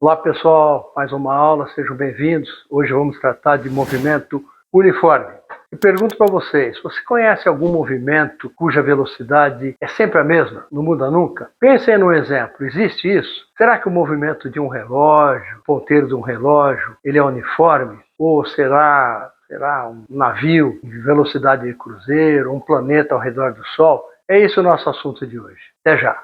Olá pessoal, mais uma aula, sejam bem-vindos. Hoje vamos tratar de movimento uniforme. Eu pergunto para vocês, você conhece algum movimento cuja velocidade é sempre a mesma, não muda nunca? Pensem num exemplo, existe isso? Será que o movimento de um relógio, o ponteiro de um relógio, ele é uniforme? Ou será um navio de velocidade de cruzeiro, um planeta ao redor do Sol? É esse o nosso assunto de hoje. Até já!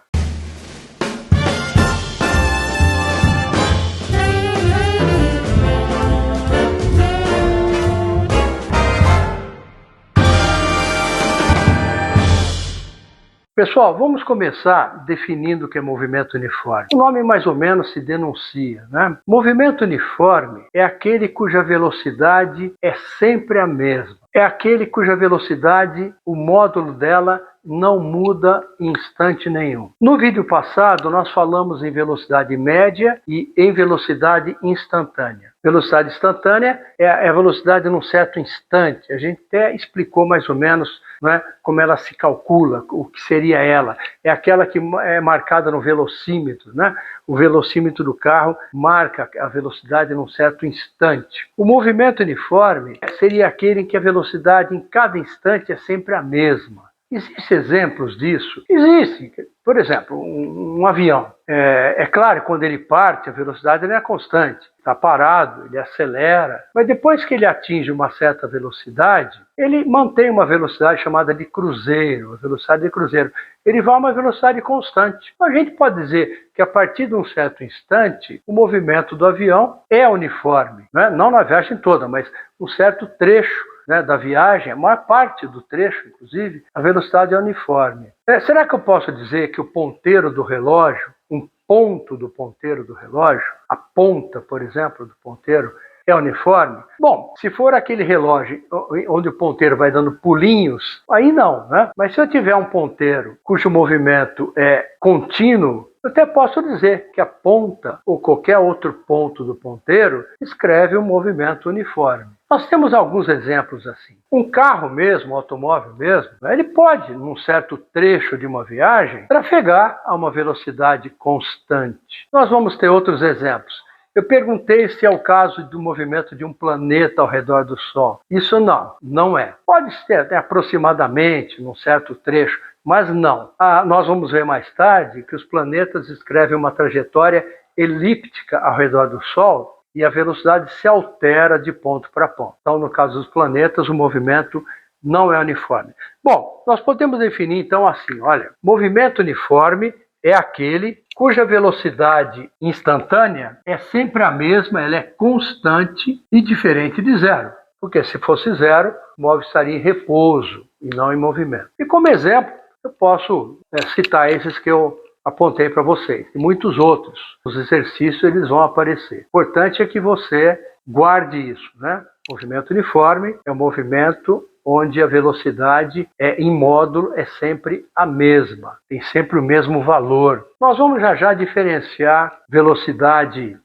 Pessoal, vamos começar definindo o que é movimento uniforme. O nome mais ou menos se denuncia, né? Movimento uniforme é aquele cuja velocidade é sempre a mesma. É aquele cuja velocidade, o módulo dela não muda em instante nenhum. No vídeo passado, nós falamos em velocidade média e em velocidade instantânea. Velocidade instantânea é a velocidade num certo instante. A gente até explicou mais ou menos, né, como ela se calcula, o que seria ela. É aquela que é marcada no velocímetro, né? O velocímetro do carro marca a velocidade num certo instante. O movimento uniforme seria aquele em que a velocidade em cada instante é sempre a mesma. Existem exemplos disso? Existem. Por exemplo, um avião. É claro, quando ele parte, a velocidade não é constante. Está parado, ele acelera. Mas depois que ele atinge uma certa velocidade, ele mantém uma velocidade chamada de cruzeiro. A velocidade de cruzeiro. Ele vai a uma velocidade constante. A gente pode dizer que a partir de um certo instante, o movimento do avião é uniforme. Né? Não na viagem toda, mas um certo trecho, né, da viagem, a maior parte do trecho, inclusive, a velocidade é uniforme. Será que eu posso dizer que o ponteiro do relógio, um ponto do ponteiro do relógio, a ponta, por exemplo, do ponteiro, é uniforme? Bom, se for aquele relógio onde o ponteiro vai dando pulinhos, aí não, né? Mas se eu tiver um ponteiro cujo movimento é contínuo, eu até posso dizer que a ponta ou qualquer outro ponto do ponteiro escreve um movimento uniforme. Nós temos alguns exemplos assim. Um carro mesmo, um automóvel mesmo, ele pode, num certo trecho de uma viagem, trafegar a uma velocidade constante. Nós vamos ter outros exemplos. Eu perguntei se é o caso do movimento de um planeta ao redor do Sol. Isso não é. Pode ser até aproximadamente, num certo trecho, mas não. Nós vamos ver mais tarde que os planetas escrevem uma trajetória elíptica ao redor do Sol e a velocidade se altera de ponto para ponto. Então, no caso dos planetas, o movimento não é uniforme. Bom, nós podemos definir então assim, olha, movimento uniforme é aquele cuja velocidade instantânea é sempre a mesma, ela é constante e diferente de zero. Porque se fosse zero, o móvel estaria em repouso e não em movimento. E como exemplo, eu posso citar esses que eu apontei para vocês, e muitos outros. Os exercícios eles vão aparecer. O importante é que você guarde isso, né? Movimento uniforme é um movimento onde a velocidade em módulo é sempre a mesma, tem sempre o mesmo valor. Nós vamos já diferenciar velocidade,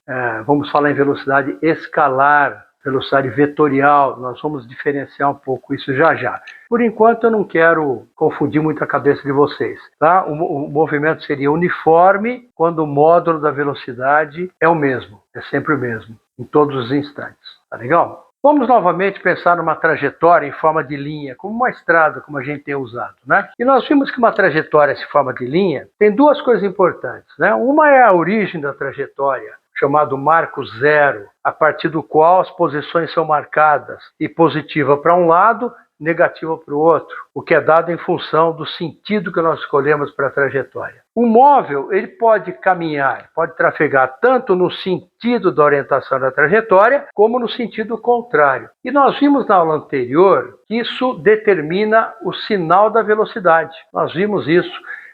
vamos falar em velocidade escalar, velocidade vetorial, nós vamos diferenciar um pouco isso já. Por enquanto eu não quero confundir muito a cabeça de vocês, tá? O movimento seria uniforme quando o módulo da velocidade é o mesmo, é sempre o mesmo, em todos os instantes, tá legal? Vamos novamente pensar numa trajetória em forma de linha, como uma estrada, como a gente tem usado, né? E nós vimos que uma trajetória em forma de linha tem duas coisas importantes, né? Uma é a origem da trajetória, chamado marco zero, a partir do qual as posições são marcadas e positiva para um lado, negativa para o outro, o que é dado em função do sentido que nós escolhemos para a trajetória. Um móvel ele pode caminhar, pode trafegar tanto no sentido da orientação da trajetória, como no sentido contrário. E nós vimos na aula anterior que isso determina o sinal da velocidade. Nós vimos isso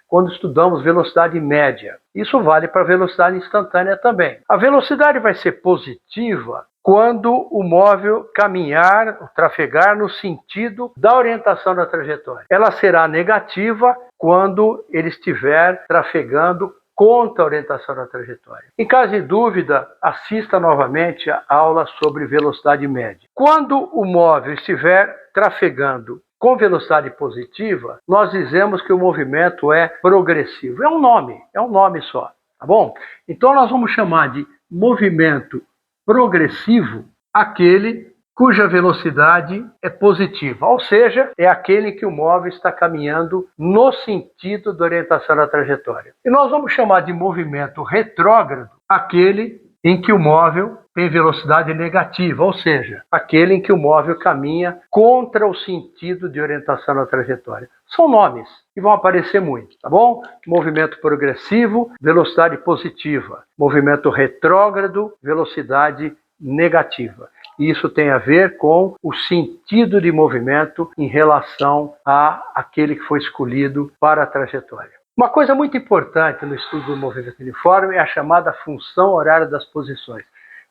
quando estudamos velocidade média. Isso vale para a velocidade instantânea também. A velocidade vai ser positiva quando o móvel caminhar, trafegar no sentido da orientação da trajetória. Ela será negativa quando ele estiver trafegando contra a orientação da trajetória. Em caso de dúvida, assista novamente a aula sobre velocidade média. Quando o móvel estiver trafegando com velocidade positiva, nós dizemos que o movimento é progressivo. É um nome só, tá bom? Então nós vamos chamar de movimento progressivo aquele cuja velocidade é positiva, ou seja, é aquele em que o móvel está caminhando no sentido da orientação da trajetória. E nós vamos chamar de movimento retrógrado aquele em que o móvel tem velocidade negativa, ou seja, aquele em que o móvel caminha contra o sentido de orientação da trajetória. São nomes que vão aparecer muito, tá bom? Movimento progressivo, velocidade positiva. Movimento retrógrado, velocidade negativa. Isso tem a ver com o sentido de movimento em relação àquele que foi escolhido para a trajetória. Uma coisa muito importante no estudo do movimento uniforme é a chamada função horária das posições.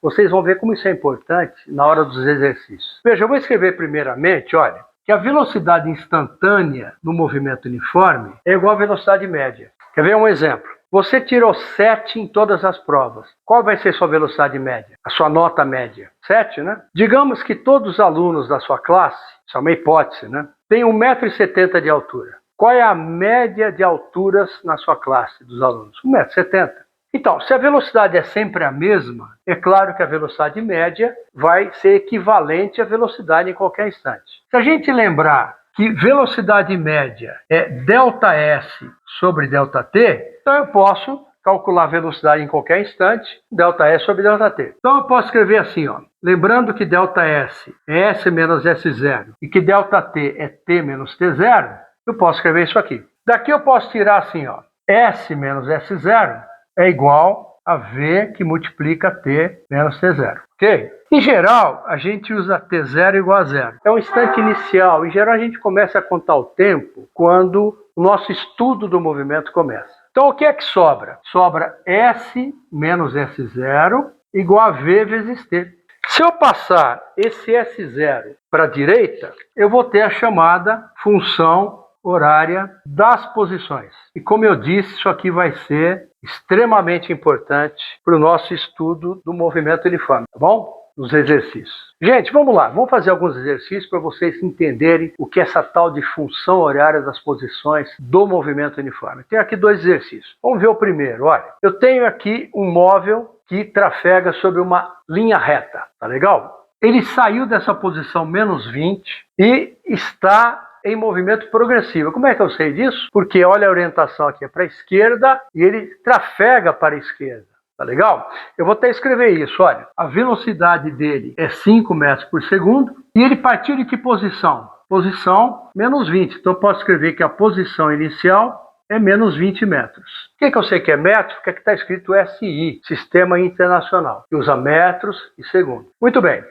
Vocês vão ver como isso é importante na hora dos exercícios. Veja, eu vou escrever primeiramente, olha, que a velocidade instantânea no movimento uniforme é igual à velocidade média. Quer ver um exemplo? Você tirou 7 em todas as provas. Qual vai ser sua velocidade média? A sua nota média? 7, né? Digamos que todos os alunos da sua classe, isso é uma hipótese, né? Tem 1,70 m de altura. Qual é a média de alturas na sua classe dos alunos? 1,70 m. Então, se a velocidade é sempre a mesma, é claro que a velocidade média vai ser equivalente à velocidade em qualquer instante. Se a gente lembrar que velocidade média é ΔS sobre ΔT, então eu posso calcular a velocidade em qualquer instante, ΔS sobre ΔT. Então eu posso escrever assim, ó, lembrando que ΔS é S menos S0 e que ΔT é T menos T0, eu posso escrever isso aqui. Daqui eu posso tirar assim, ó, S menos S0 é igual a V que multiplica T menos T0, ok? Em geral, a gente usa T0 igual a 0. É um instante inicial. Em geral, a gente começa a contar o tempo quando o nosso estudo do movimento começa. Então, o que é que sobra? Sobra S menos S0 igual a V vezes T. Se eu passar esse S0 para a direita, eu vou ter a chamada função horária das posições. E como eu disse, isso aqui vai ser extremamente importante para o nosso estudo do movimento uniforme, tá bom? Nos exercícios. Gente, vamos lá, vamos fazer alguns exercícios para vocês entenderem o que é essa tal de função horária das posições do movimento uniforme. Tenho aqui 2 exercícios. Vamos ver o primeiro. Olha, eu tenho aqui um móvel que trafega sobre uma linha reta, tá legal? Ele saiu dessa posição menos 20 e está em movimento progressivo. Como é que eu sei disso? Porque olha a orientação aqui, é para a esquerda e ele trafega para a esquerda. Tá legal? Eu vou até escrever isso, olha. A velocidade dele é 5 metros por segundo e ele partiu de que posição? Posição menos 20. Então eu posso escrever que a posição inicial é menos 20 metros. Por que eu sei que é metro? Porque aqui está escrito SI, Sistema Internacional, que usa metros e segundo. Muito bem.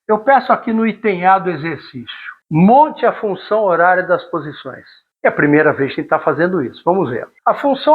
Eu peço aqui no item A do exercício. Monte a função horária das posições. É a primeira vez que a gente está fazendo isso. Vamos ver. A função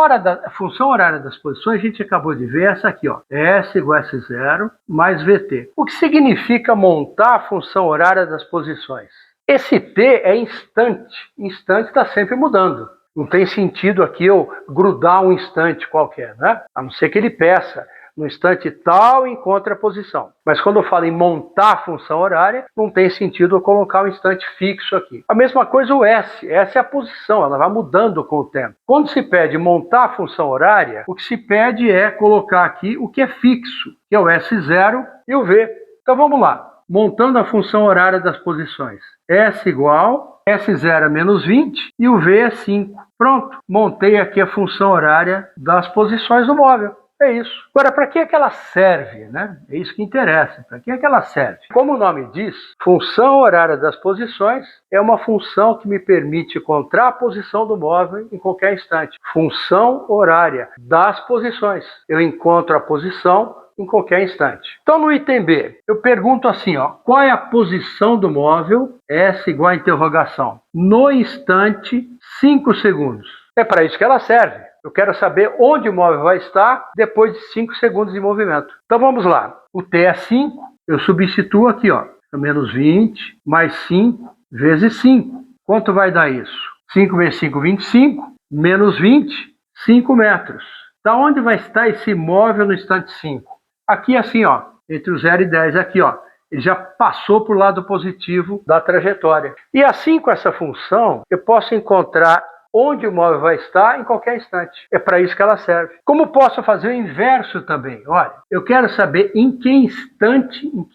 horária das posições, a gente acabou de ver essa aqui, ó. S igual a S0 mais VT. O que significa montar a função horária das posições? Esse T é instante. Instante está sempre mudando. Não tem sentido aqui eu grudar um instante qualquer, né? A não ser que ele peça. No instante tal, encontre a posição. Mas quando eu falo em montar a função horária, não tem sentido eu colocar um instante fixo aqui. A mesma coisa o S. S é a posição, ela vai mudando com o tempo. Quando se pede montar a função horária, o que se pede é colocar aqui o que é fixo, que é o S0 e o V. Então vamos lá. Montando a função horária das posições. S igual, S0 é menos 20 e o V é 5. Pronto, montei aqui a função horária das posições do móvel. É isso. Agora, para que ela serve, né? É isso que interessa. Para que ela serve? Como o nome diz, função horária das posições é uma função que me permite encontrar a posição do móvel em qualquer instante. Função horária das posições. Eu encontro a posição em qualquer instante. Então, no item B, eu pergunto assim, ó, qual é a posição do móvel? S igual a interrogação. No instante, 5 segundos. É para isso que ela serve. Eu quero saber onde o móvel vai estar depois de 5 segundos de movimento. Então vamos lá. O T é 5, eu substituo aqui, ó. Menos 20, mais 5, vezes 5. Quanto vai dar isso? 5 vezes 5, 25, menos 20, 5 metros. Então onde vai estar esse móvel no instante 5? Aqui assim, ó, entre o 0 e 10, aqui, ó. Ele já passou para o lado positivo da trajetória. E assim, com essa função, eu posso encontrar onde o móvel vai estar em qualquer instante. É para isso que ela serve. Como posso fazer o inverso também? Olha, eu quero saber em que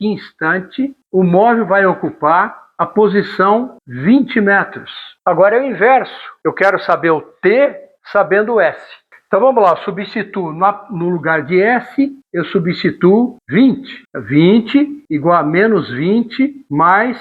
instante o móvel vai ocupar a posição 20 metros. Agora é o inverso. Eu quero saber o T sabendo o S. Então vamos lá, eu substituo no lugar de S, eu substituo 20. 20 igual a menos 20 mais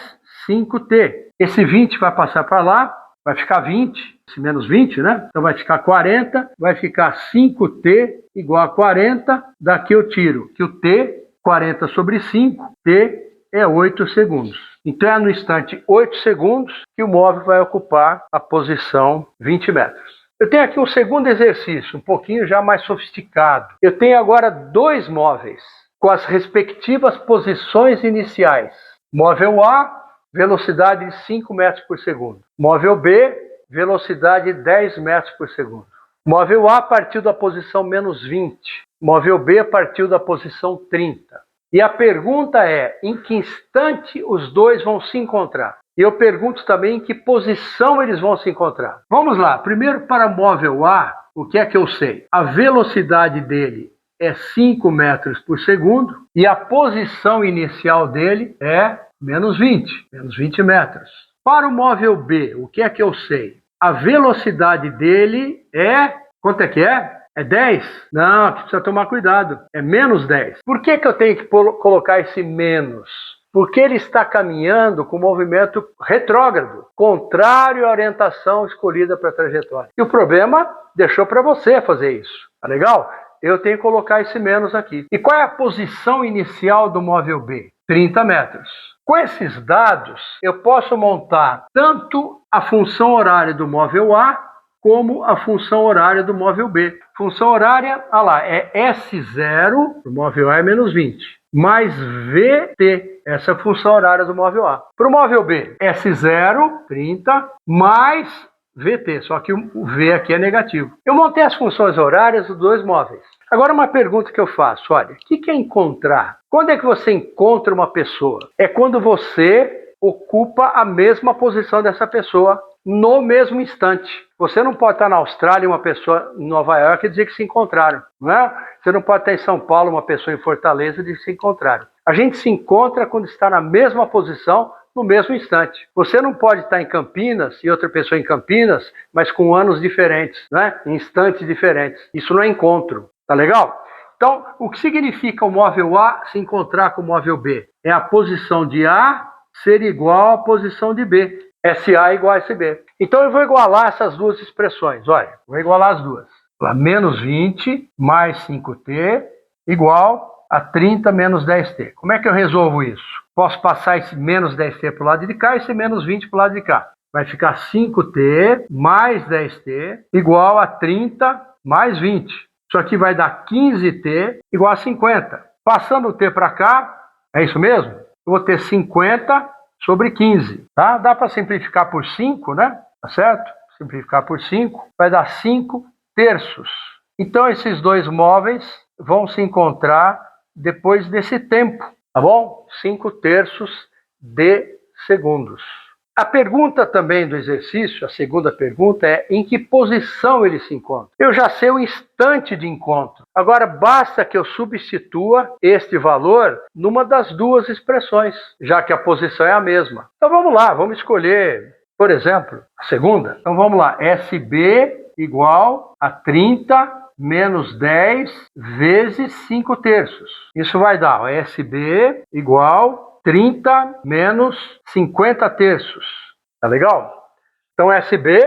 5T. Esse 20 vai passar para lá, vai ficar 20, esse menos 20, né? Então vai ficar 40, vai ficar 5T igual a 40. Daqui eu tiro que o T, 40 sobre 5, T é 8 segundos. Então é no instante 8 segundos que o móvel vai ocupar a posição 20 metros. Eu tenho aqui um segundo exercício, um pouquinho já mais sofisticado. Eu tenho agora dois móveis com as respectivas posições iniciais. Móvel A, velocidade de 5 metros por segundo. Móvel B, velocidade de 10 metros por segundo. Móvel A partiu da posição menos 20. Móvel B partiu da posição 30. E a pergunta é, em que instante os dois vão se encontrar? E eu pergunto também em que posição eles vão se encontrar. Vamos lá, primeiro para o móvel A, o que é que eu sei? A velocidade dele é 5 metros por segundo e a posição inicial dele é menos 20 metros. Para o móvel B, o que é que eu sei? A velocidade dele é, quanto é que é? É 10? Não, aqui precisa tomar cuidado. É menos 10. Por que eu tenho que colocar esse menos? Porque ele está caminhando com movimento retrógrado, contrário à orientação escolhida para a trajetória. E o problema deixou para você fazer isso. Tá legal? Eu tenho que colocar esse menos aqui. E qual é a posição inicial do móvel B? 30 metros. Com esses dados, eu posso montar tanto a função horária do móvel A como a função horária do móvel B. Função horária, olha lá, é S0, o móvel A é menos 20, mais VT, essa é a função horária do móvel A. Para o móvel B, S0, 30, mais VT, só que o V aqui é negativo. Eu montei as funções horárias dos dois móveis. Agora uma pergunta que eu faço, olha, o que é encontrar? Quando é que você encontra uma pessoa? É quando você ocupa a mesma posição dessa pessoa no mesmo instante. Você não pode estar na Austrália e uma pessoa em Nova York e dizer que se encontraram, não é? Você não pode estar em São Paulo uma pessoa em Fortaleza e dizer que se encontraram. A gente se encontra quando está na mesma posição no mesmo instante. Você não pode estar em Campinas e outra pessoa em Campinas, mas com anos diferentes, né? Em instantes diferentes. Isso não é encontro, tá legal? Então, o que significa o móvel A se encontrar com o móvel B? É a posição de A ser igual à posição de B. SA igual a SB. Então eu vou igualar essas duas expressões. Olha, vou igualar as duas. Menos 20 mais 5T igual a 30 menos 10T. Como é que eu resolvo isso? Posso passar esse menos 10T para o lado de cá e esse menos 20 para o lado de cá. Vai ficar 5T mais 10T igual a 30 mais 20. Isso aqui vai dar 15T igual a 50. Passando o T para cá, é isso mesmo? Eu vou ter 50 sobre 15, tá? Dá para simplificar por 5, né? Tá certo? Simplificar por 5 vai dar 5 terços. Então esses dois móveis vão se encontrar depois desse tempo, tá bom? 5 terços de segundos. A pergunta também do exercício, a segunda pergunta é em que posição ele se encontra? Eu já sei o instante de encontro. Agora basta que eu substitua este valor numa das duas expressões, já que a posição é a mesma. Então vamos lá, vamos escolher, por exemplo, a segunda. Então vamos lá, SB igual a 30 menos 10 vezes 5 terços. Isso vai dar SB igual 30 menos 50 terços. Tá legal? Então SB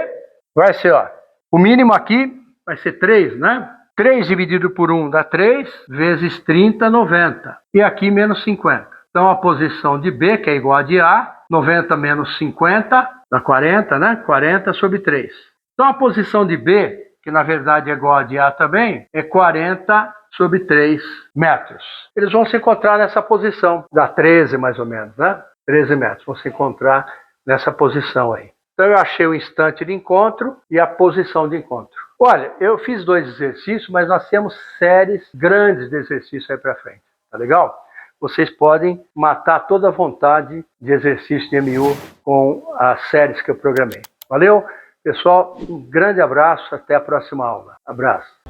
vai ser, ó, o mínimo aqui vai ser 3, né? 3 dividido por 1 dá 3, vezes 30, 90. E aqui menos 50. Então a posição de B, que é igual a de A, 90 menos 50, dá 40, né? 40 sobre 3. Então a posição de B, que na verdade é igual a de A também, é 40 sobre 3 metros. Eles vão se encontrar nessa posição, dá 13 mais ou menos, né? 13 metros, vão se encontrar nessa posição aí. Então eu achei o instante de encontro e a posição de encontro. Olha, eu fiz 2 exercícios, mas nós temos séries grandes de exercício aí para frente, tá legal? Vocês podem matar toda a vontade de exercício de MU com as séries que eu programei. Valeu? Pessoal, um grande abraço, até a próxima aula. Abraço.